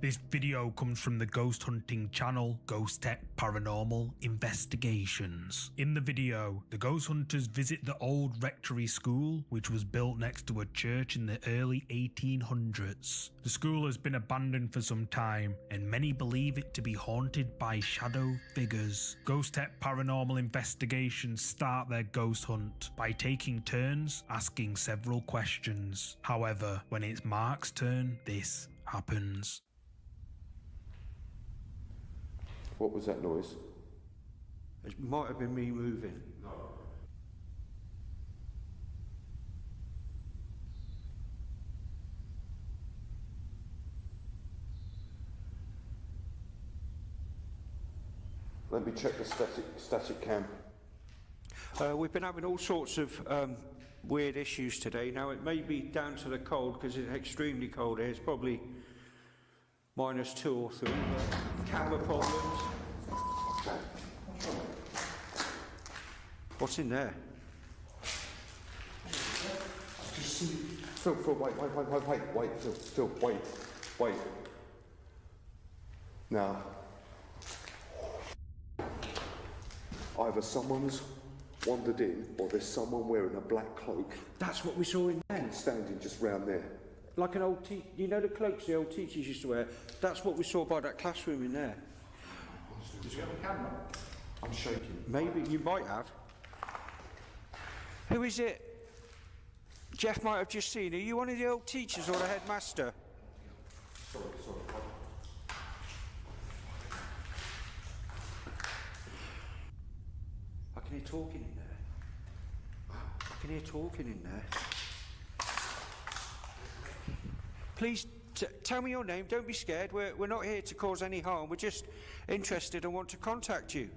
This video comes from the ghost hunting channel Ghost Tech Paranormal Investigations. In the video, the ghost hunters visit the old rectory school, which was built next to a church in the early 1800s. The school has been abandoned for some time, and many believe it to be haunted by shadow figures. Ghost Tech Paranormal Investigations start their ghost hunt by taking turns asking several questions. However, when it's Mark's turn, this happens. What was that noise? It might have been me moving. No. Let me check the static cam. We've been having all sorts of weird issues today. Now, it may be down to the cold, because it's extremely cold here. It's probably -2 or 3. Camera problems. What's in there? Just see. Phil, wait. Now, either someone's wandered in, or there's someone wearing a black cloak. That's what we saw in there. Standing just round there. Like an old you know the cloaks the old teachers used to wear? That's what we saw by that classroom in there. Did you have a camera? I'm shaking. Maybe you might have. Who is it? Jeff might have just seen. Are you one of the old teachers or the headmaster? Sorry. I can hear talking in there. I can hear talking in there. Please tell me your name. Don't be scared. We're not here to cause any harm. We're just interested and want to contact you.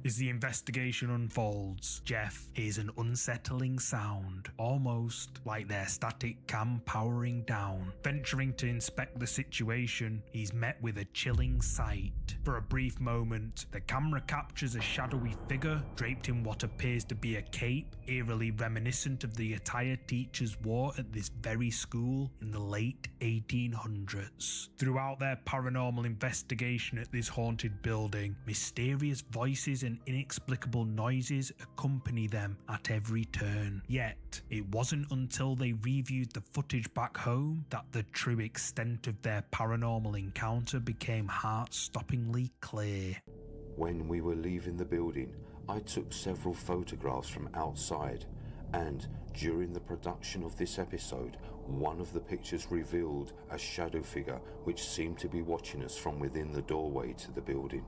As the investigation unfolds, Jeff hears an unsettling sound, almost like their static cam powering down. Venturing to inspect the situation, he's met with a chilling sight. For a brief moment, the camera captures a shadowy figure draped in what appears to be a cape, eerily reminiscent of the attire teachers wore at this very school in the late 1800s. Throughout their paranormal investigation at this haunted building, mysterious voices and inexplicable noises accompany them at every turn. Yet, it wasn't until they reviewed the footage back home that the true extent of their paranormal encounter became heart-stoppingly clear. When we were leaving the building, I took several photographs from outside, and during the production of this episode, one of the pictures revealed a shadow figure which seemed to be watching us from within the doorway to the building.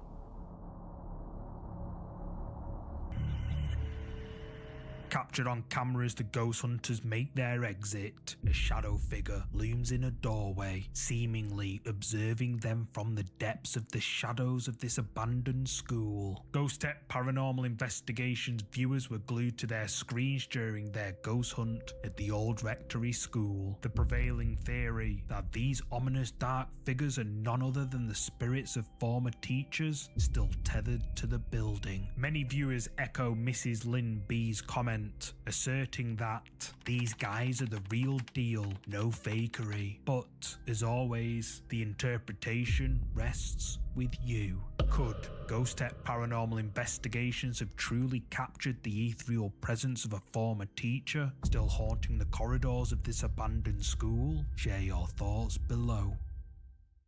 Captured on camera as the ghost hunters make their exit, a shadow figure looms in a doorway, seemingly observing them from the depths of the shadows of this abandoned school. Ghost Tech Paranormal Investigations viewers were glued to their screens during their ghost hunt at the old rectory school. The prevailing theory that these ominous dark figures are none other than the spirits of former teachers still tethered to the building. Many viewers echo Mrs. Lynn B's comment comment asserting that these guys are the real deal, no fakery. But as always, the interpretation rests with you. Could Ghost Tech Paranormal Investigations have truly captured the ethereal presence of a former teacher still haunting the corridors of this abandoned school? Share your thoughts below.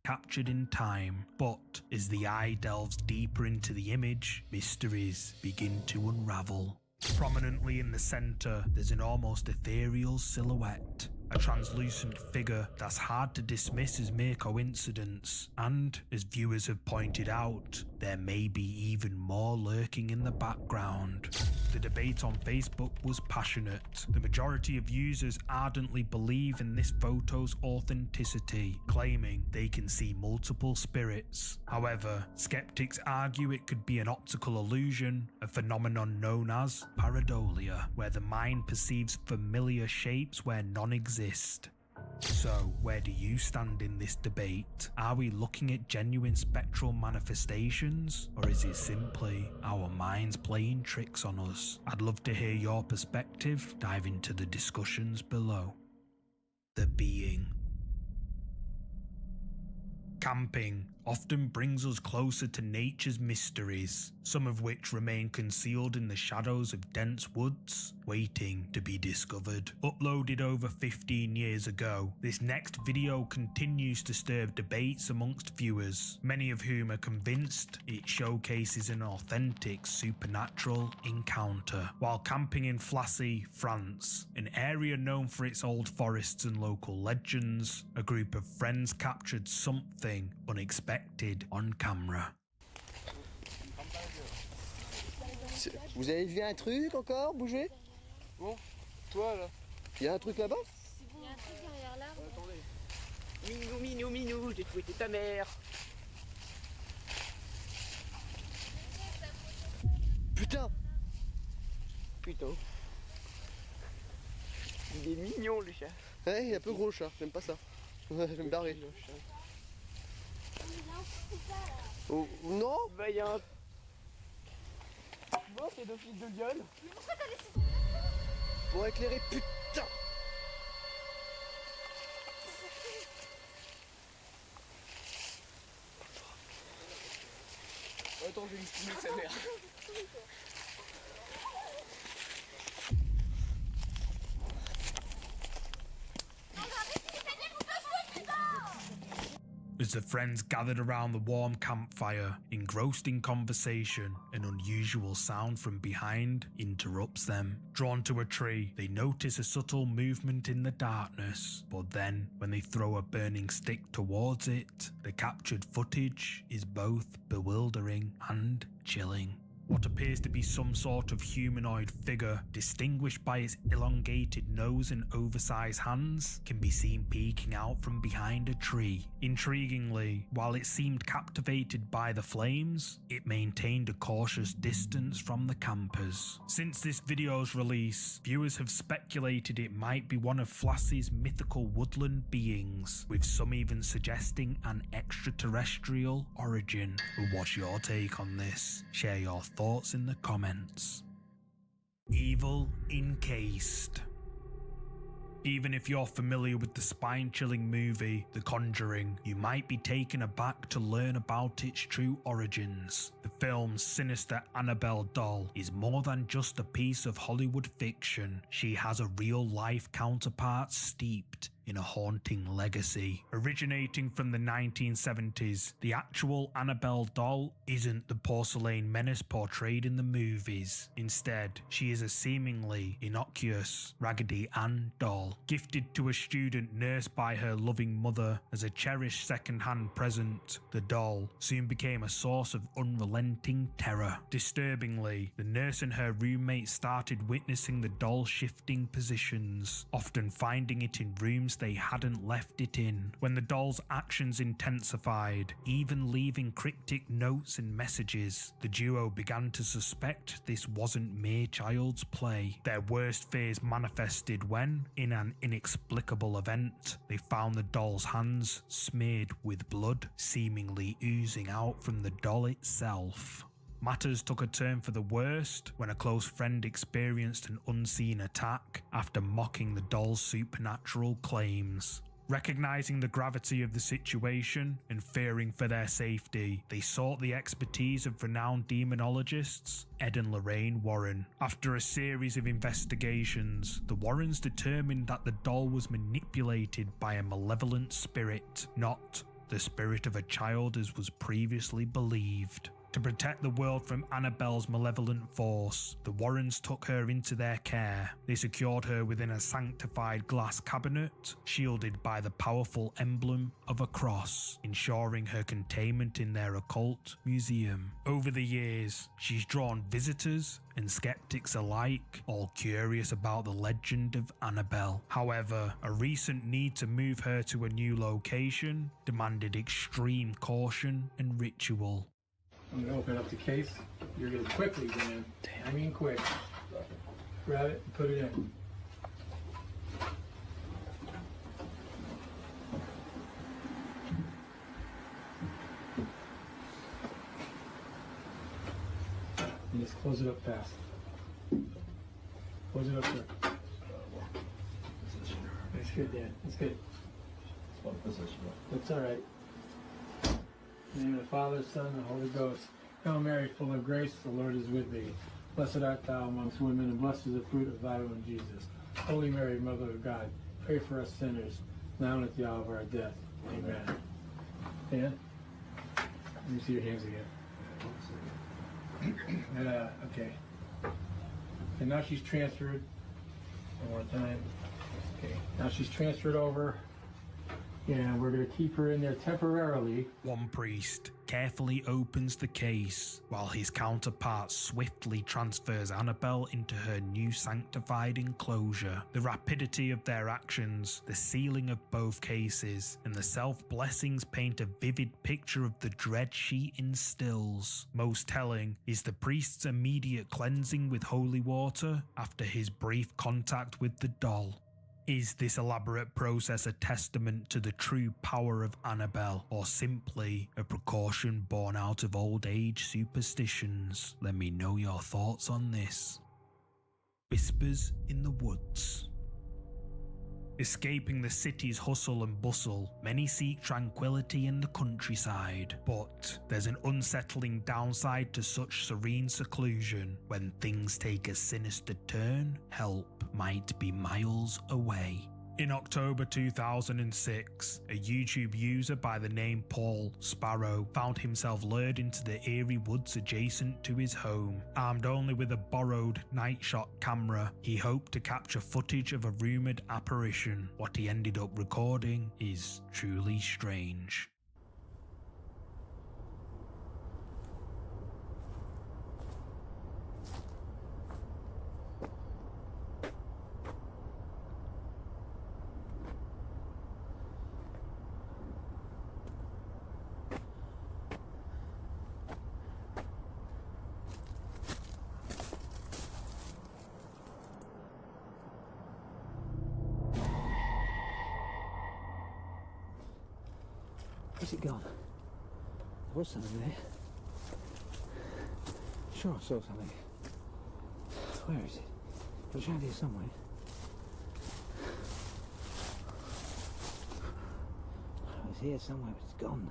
Captured in time, but as the eye delves deeper into the image, mysteries begin to unravel. Prominently in the center, there's an almost ethereal silhouette, a translucent figure that's hard to dismiss as mere coincidence, and as viewers have pointed out, there may be even more lurking in the background. The debate on Facebook was passionate. The majority of users ardently believe in this photo's authenticity, claiming they can see multiple spirits. However, skeptics argue it could be an optical illusion, a phenomenon known as pareidolia, where the mind perceives familiar shapes where none exist. So, where do you stand in this debate? Are we looking at genuine spectral manifestations, or is it simply our minds playing tricks on us? I'd love to hear your perspective. Dive into the discussions below. The being. Camping often brings us closer to nature's mysteries, some of which remain concealed in the shadows of dense woods, waiting to be discovered. Uploaded over 15 years ago, this next video continues to stir debates amongst viewers, many of whom are convinced it showcases an authentic supernatural encounter. While camping in Flassy, France, an area known for its old forests and local legends, a group of friends captured something unexpected on camera. Vous avez vu un truc encore bouger? Bon, toi là. Il y a un truc là-bas? Il y a un truc derrière l'arbre. Attendez. Minou, j'ai trouvé ta mère. Putain! Putain. Il est mignon le chat. Ouais, il est un peu gros le chat, j'aime pas ça. Ouais, je vais me barrer. Oh, non? Bah y'a un... Bon, pédophile de gueule. Pour éclairer, putain! Attends, je vais estimer sa mère. As the friends gathered around the warm campfire, engrossed in conversation, an unusual sound from behind interrupts them. Drawn to a tree, they notice a subtle movement in the darkness, but then, when they throw a burning stick towards it, the captured footage is both bewildering and chilling. What appears to be some sort of humanoid figure, distinguished by its elongated nose and oversized hands, can be seen peeking out from behind a tree. Intriguingly, while it seemed captivated by the flames, it maintained a cautious distance from the campers. Since this video's release, viewers have speculated it might be one of Flassy's mythical woodland beings, with some even suggesting an extraterrestrial origin. What's your take on this? Share your thoughts in the comments. Evil encased. Even if you're familiar with the spine-chilling movie The Conjuring, you might be taken aback to learn about its true origins. The film's sinister Annabelle doll is more than just a piece of Hollywood fiction. She has a real-life counterpart steeped in a haunting legacy. Originating from the 1970s, the actual Annabelle doll isn't the porcelain menace portrayed in the movies. Instead, she is a seemingly innocuous Raggedy Ann doll, gifted to a student nursed by her loving mother as a cherished second-hand present. The doll soon became a source of unrelenting terror. Disturbingly, the nurse and her roommate started witnessing the doll shifting positions, often finding it in rooms they hadn't left it in. When the doll's actions intensified, even leaving cryptic notes and messages, the duo began to suspect this wasn't mere child's play. Their worst fears manifested when, in an inexplicable event, they found the doll's hands smeared with blood, seemingly oozing out from the doll itself. matters took a turn for the worst when a close friend experienced an unseen attack after mocking the doll's supernatural claims. Recognizing the gravity of the situation and fearing for their safety, they sought the expertise of renowned demonologists Ed and Lorraine Warren. After a series of investigations, the Warrens determined that the doll was manipulated by a malevolent spirit, not the spirit of a child as was previously believed. To protect the world from Annabelle's malevolent force, the Warrens took her into their care. They secured her within a sanctified glass cabinet, shielded by the powerful emblem of a cross, ensuring her containment in their occult museum. Over the years, she's drawn visitors and skeptics alike, all curious about the legend of Annabelle. However, a recent need to move her to a new location demanded extreme caution and ritual. I'm gonna open up the case. You're gonna quickly, Dan. I mean quick. Grab it and put it in. And just close it up fast. Close it up quick. That's good, Dan. That's good. That's all right. In the name of the Father, Son, and the Holy Ghost. Hail Mary, full of grace, the Lord is with thee. Blessed art thou amongst women, and blessed is the fruit of thy womb, Jesus. Holy Mary, Mother of God, pray for us sinners, now and at the hour of our death. Amen. Dan, let me see your hands again. Okay. And now she's transferred. One more time. Okay. Now she's transferred over. Yeah, we're going to keep her in there temporarily. One priest carefully opens the case, while his counterpart swiftly transfers Annabelle into her new sanctified enclosure. The rapidity of their actions, the sealing of both cases, and the self-blessings paint a vivid picture of the dread she instills. Most telling is the priest's immediate cleansing with holy water after his brief contact with the doll. Is this elaborate process a testament to the true power of Annabelle, or simply a precaution born out of old age superstitions? Let me know your thoughts on this. Whispers in the woods. Escaping the city's hustle and bustle, many seek tranquility in the countryside, but there's an unsettling downside to such serene seclusion. When things take a sinister turn, help might be miles away. In October 2006, a YouTube user by the name Paul Sparrow found himself lured into the eerie woods adjacent to his home. Armed only with a borrowed night shot camera, he hoped to capture footage of a rumoured apparition. What he ended up recording is truly strange. Where's it gone? There was something there. Sure I saw something. Where is it? It was around here somewhere. It was here somewhere, but it's gone.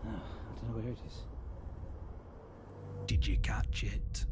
Oh, I don't know where it is. Did you catch it?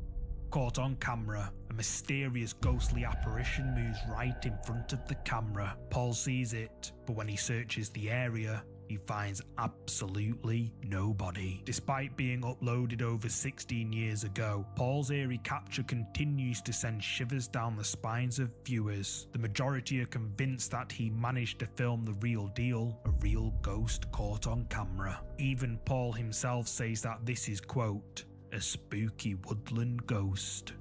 Caught on camera, a mysterious ghostly apparition moves right in front of the camera. Paul sees it, but when he searches the area, he finds absolutely nobody. Despite being uploaded over 16 years ago, Paul's eerie capture continues to send shivers down the spines of viewers. The majority are convinced that he managed to film the real deal, a real ghost caught on camera. Even Paul himself says that this is, quote, a spooky woodland ghost.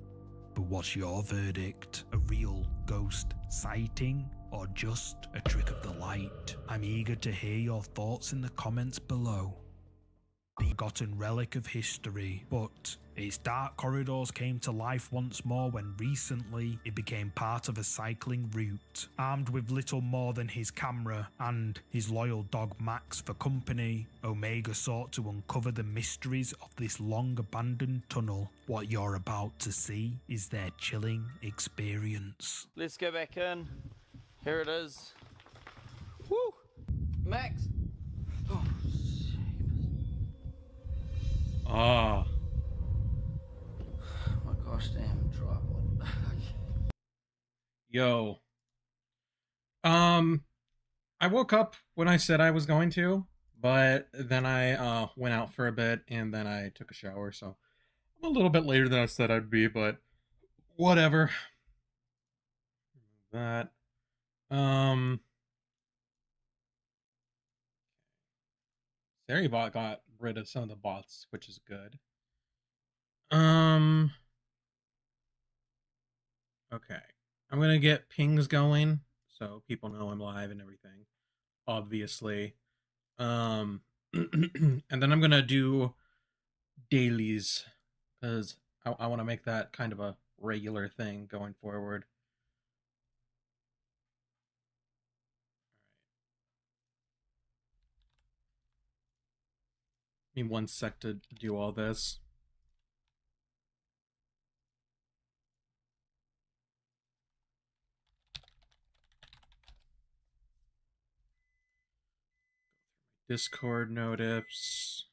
But what's your verdict? A real ghost sighting? Or just a trick of the light? I'm eager to hear your thoughts in the comments below. The forgotten relic of history, but Its dark corridors came to life once more when recently it became part of a cycling route. Armed with little more than his camera and his loyal dog Max for company, Omega sought to uncover the mysteries of this long abandoned tunnel. What you're about to see is their chilling experience. Let's go back in. Here it is. Woo! Max! Oh, Ah. my gosh, damn tripod. Yo. I woke up when I said I was going to, but then I went out for a bit and then I took a shower, so I'm a little bit later than I said I'd be, but whatever. That. Seribot got rid of some of the bots, which is good. Okay. I'm gonna get pings going so people know I'm live and everything. Obviously. And then I'm gonna do dailies because I want to make that kind of a regular thing going forward. Give me 1 sec to do all this. Discord notifs.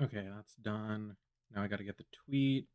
Okay, that's done. Now I gotta get the tweet.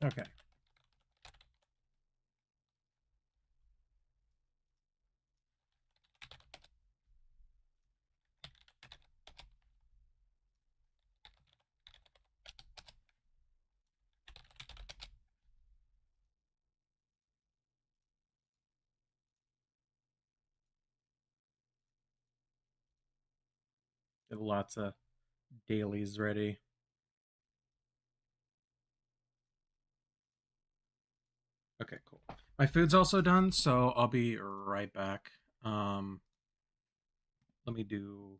Okay. Get lots of dailies ready. Okay, cool. My food's also done, so I'll be right back. Let me do.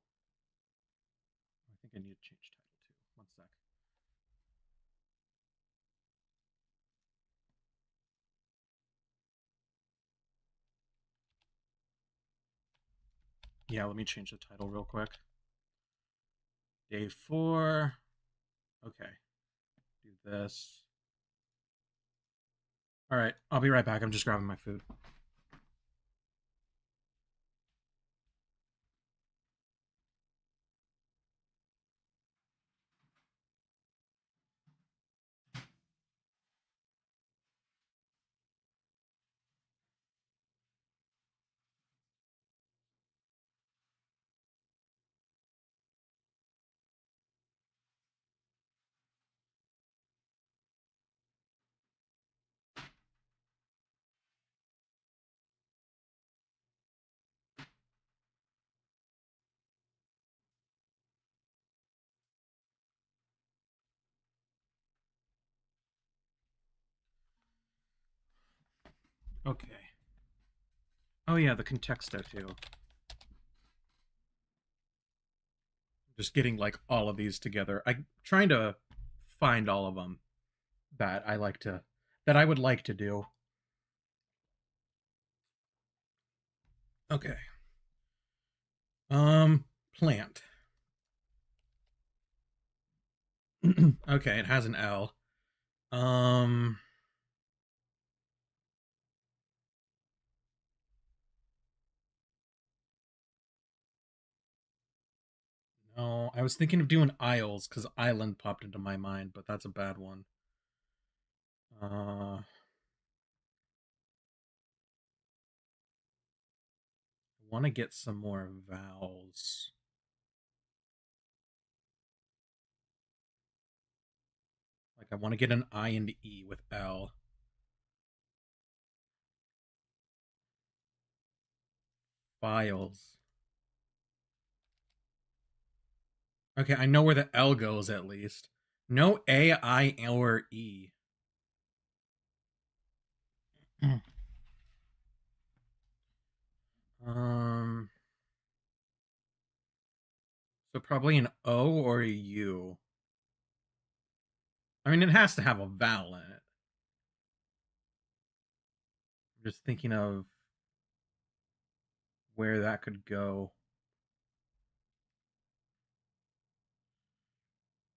I think I need to change title too. 1 sec. Yeah, let me change the title real quick. Day 4. Okay. Do this. All right, I'll be right back. I'm just grabbing my food. Okay. Oh yeah, the contexto too. Just getting like all of these together. I'm trying to find all of them that I would like to do. Okay. Plant. Okay, it has an L. No, I was thinking of doing Isles because Island popped into my mind, but that's a bad one. I want to get some more vowels. Like I want to get an I and E with L. Files. Okay, I know where the L goes at least. No A, I, or E. So probably an O or a U. I mean, it has to have a vowel in it. I'm just thinking of where that could go.